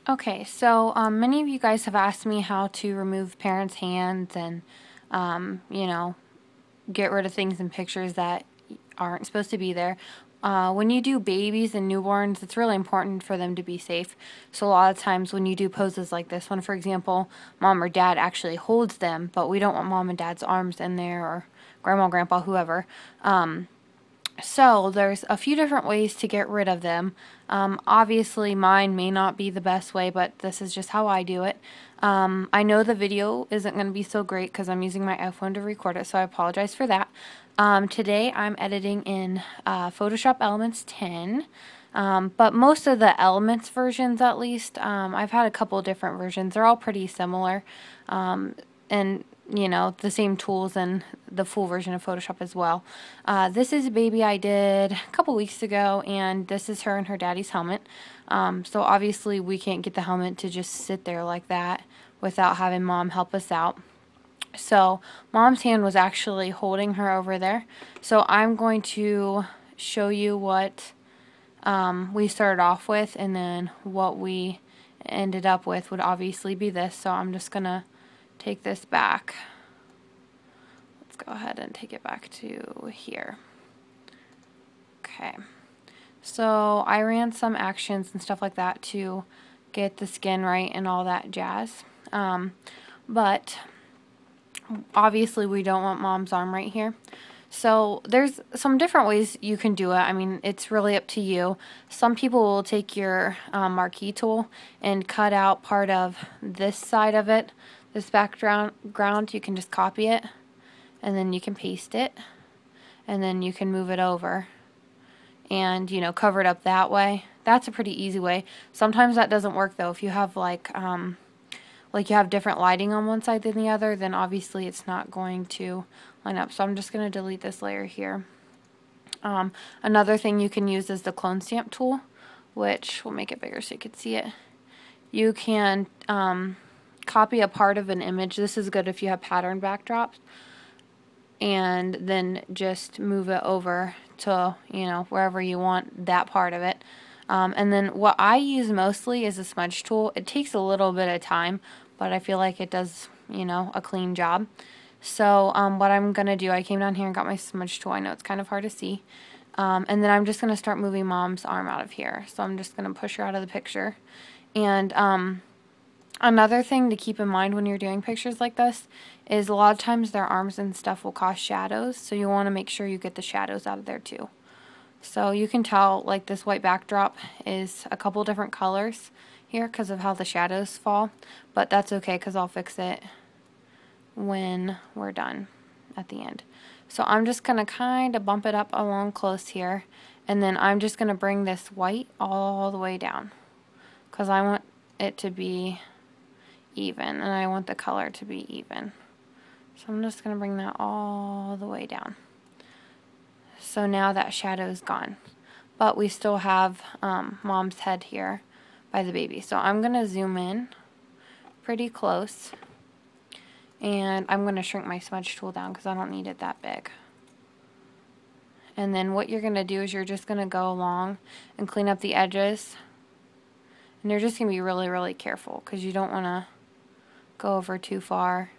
Okay, so many of you guys have asked me how to remove parents' hands and, you know, get rid of things in pictures that aren't supposed to be there. When you do babies and newborns, it's really important for them to be safe. So a lot of times when you do poses like this one, for example, mom or dad actually holds them, but we don't want mom and dad's arms in there, or grandma, grandpa, whoever. So there's a few different ways to get rid of them. Obviously mine may not be the best way, but this is just how I do it. I know the video isn't going to be so great because I'm using my iPhone to record it, so I apologize for that. Today I'm editing in Photoshop Elements 10. But most of the Elements versions, at least, I've had a couple different versions. They're all pretty similar. And you know, the same tools and the full version of Photoshop as well. This is a baby I did a couple weeks ago, and this is her and her daddy's helmet. So obviously we can't get the helmet to just sit there like that without having mom help us out. So mom's hand was actually holding her over there. So I'm going to show you what we started off with, and then what we ended up with would obviously be this. So I'm just going to take this back. Let's go ahead and take it back to here. Okay. So I ran some actions and stuff like that to get the skin right and all that jazz. But obviously we don't want mom's arm right here. So there's some different ways you can do it. I mean, it's really up to you. Some people will take your marquee tool and cut out part of this side of it. This background, you can just copy it, and then you can paste it, and then you can move it over and, you know, cover it up that way. That's a pretty easy way. Sometimes that doesn't work though. If you have like you have different lighting on one side than the other, then obviously it's not going to line up. So I'm just going to delete this layer here. Another thing you can use is the clone stamp tool, which will make it bigger so you can see it. You can copy a part of an image. This is good if you have pattern backdrops, and then just move it over to, you know, wherever you want that part of it. And then what I use mostly is a smudge tool. It takes a little bit of time, but I feel like it does, you know, a clean job. So what I'm going to do, I came down here and got my smudge tool. I know it's kind of hard to see. And then I'm just going to start moving mom's arm out of here. So I'm just going to push her out of the picture. And another thing to keep in mind when you're doing pictures like this is a lot of times their arms and stuff will cause shadows, so you want to make sure you get the shadows out of there too. So you can tell, like, this white backdrop is a couple different colors here because of how the shadows fall, but that's okay because I'll fix it when we're done at the end. So I'm just going to kind of bump it up along close here, and then I'm just going to bring this white all the way down because I want it to be even, and I want the color to be even. So I'm just going to bring that all the way down. So now that shadow is gone, but we still have mom's head here by the baby. So I'm going to zoom in pretty close, and I'm going to shrink my smudge tool down because I don't need it that big. And then what you're going to do is you're just going to go along and clean up the edges, and you're just going to be really, really careful because you don't want to go over too far.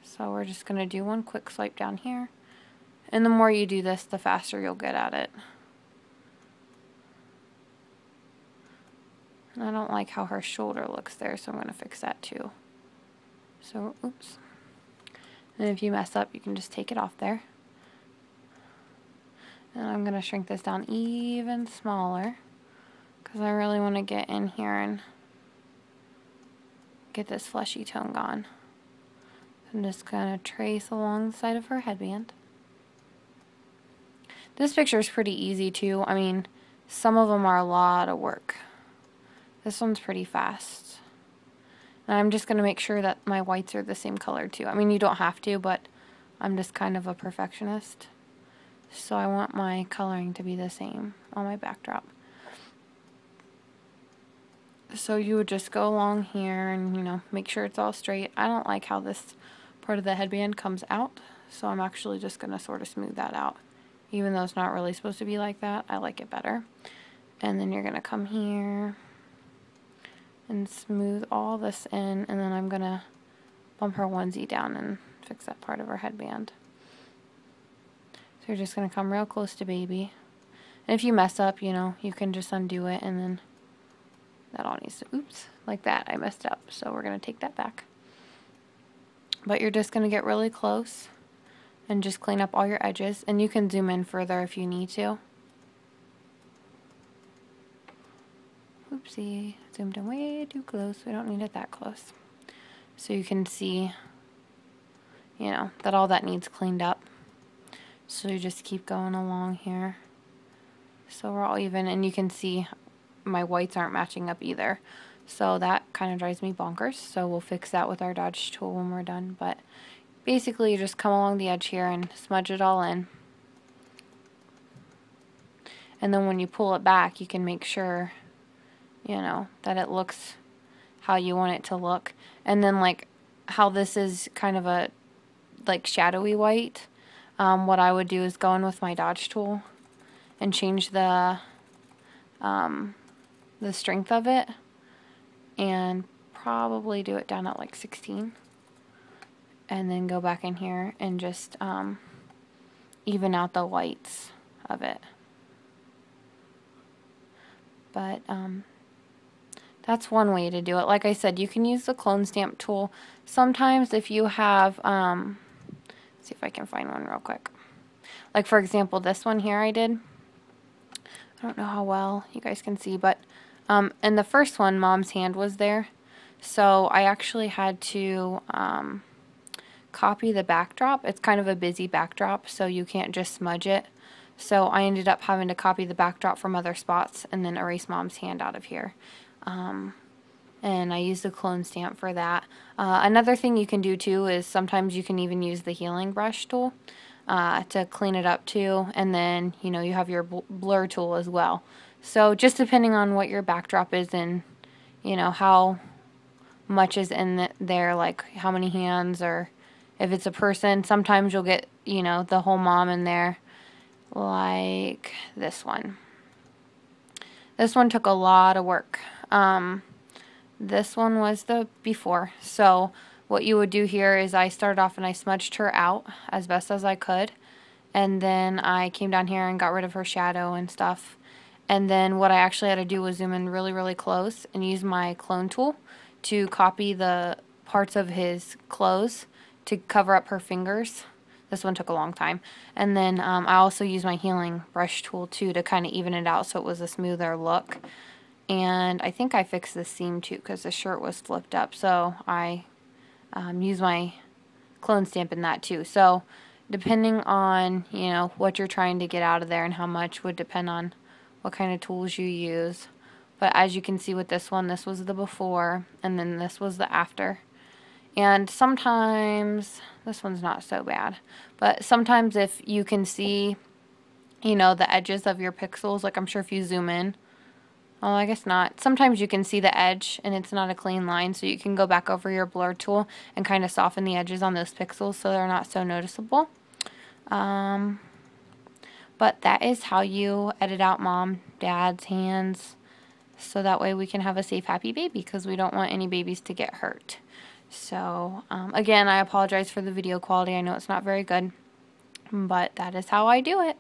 So we're just going to do one quick swipe down here. And the more you do this, the faster you'll get at it. And I don't like how her shoulder looks there, so I'm going to fix that too. So, oops. And if you mess up, you can just take it off there. And I'm going to shrink this down even smaller because I really want to get in here and get this fleshy tone gone. I'm just going to trace along the side of her headband. This picture is pretty easy too. I mean, some of them are a lot of work. This one's pretty fast. And I'm just going to make sure that my whites are the same color too. I mean, you don't have to, but I'm just kind of a perfectionist. So I want my coloring to be the same on my backdrop. So you would just go along here and, you know, make sure it's all straight. I don't like how this part of the headband comes out, so I'm actually just going to sort of smooth that out. Even though it's not really supposed to be like that, I like it better. And then you're going to come here and smooth all this in, and then I'm going to bump her onesie down and fix that part of her headband. So you're just going to come real close to baby. And if you mess up, you know, you can just undo it, and then that all needs to, oops, like that, I messed up. So we're going to take that back. But you're just going to get really close and just clean up all your edges. And you can zoom in further if you need to. Oopsie, zoomed in way too close. We don't need it that close. So you can see, you know, that all that needs cleaned up. So you just keep going along here. So we're all even, and you can see my whites aren't matching up either. So that kind of drives me bonkers. So we'll fix that with our dodge tool when we're done. But basically you just come along the edge here and smudge it all in. And then when you pull it back, you can make sure, you know, that it looks how you want it to look. And then like how this is kind of a like shadowy white, what I would do is go in with my dodge tool and change the strength of it, and probably do it down at like 16, and then go back in here and just even out the whites of it. But that's one way to do it. Like I said, you can use the clone stamp tool. Sometimes if you have, let's see if I can find one real quick. Like for example, this one here I did. I don't know how well you guys can see, but in the first one, Mom's hand was there. So I actually had to copy the backdrop. It's kind of a busy backdrop, so you can't just smudge it. So I ended up having to copy the backdrop from other spots and then erase Mom's hand out of here. And I used the clone stamp for that. Another thing you can do too is sometimes you can even use the healing brush tool to clean it up too. And then, you know, you have your blur tool as well. So just depending on what your backdrop is and, you know, how much is in there, like how many hands, or if it's a person, sometimes you'll get, you know, the whole mom in there, like this one. This one took a lot of work. This one was the before. So what you would do here is I started off and I smudged her out as best as I could. And then I came down here and got rid of her shadow and stuff. And then what I actually had to do was zoom in really, really close and use my clone tool to copy the parts of his clothes to cover up her fingers. This one took a long time. And then I also used my healing brush tool too to kind of even it out so it was a smoother look. And I think I fixed the seam too because the shirt was flipped up. So I used my clone stamp in that too. So depending on, you know, what you're trying to get out of there and how much would depend on what kind of tools you use. But as you can see with this one, this was the before and then this was the after. And sometimes, this one's not so bad, but sometimes if you can see, you know, the edges of your pixels, like I'm sure if you zoom in, oh, I guess not. Sometimes you can see the edge and it's not a clean line, so you can go back over your blur tool and kind of soften the edges on those pixels so they're not so noticeable. But that is how you edit out mom, dad's hands, so that way we can have a safe, happy baby, because we don't want any babies to get hurt. So, again, I apologize for the video quality. I know it's not very good, but that is how I do it.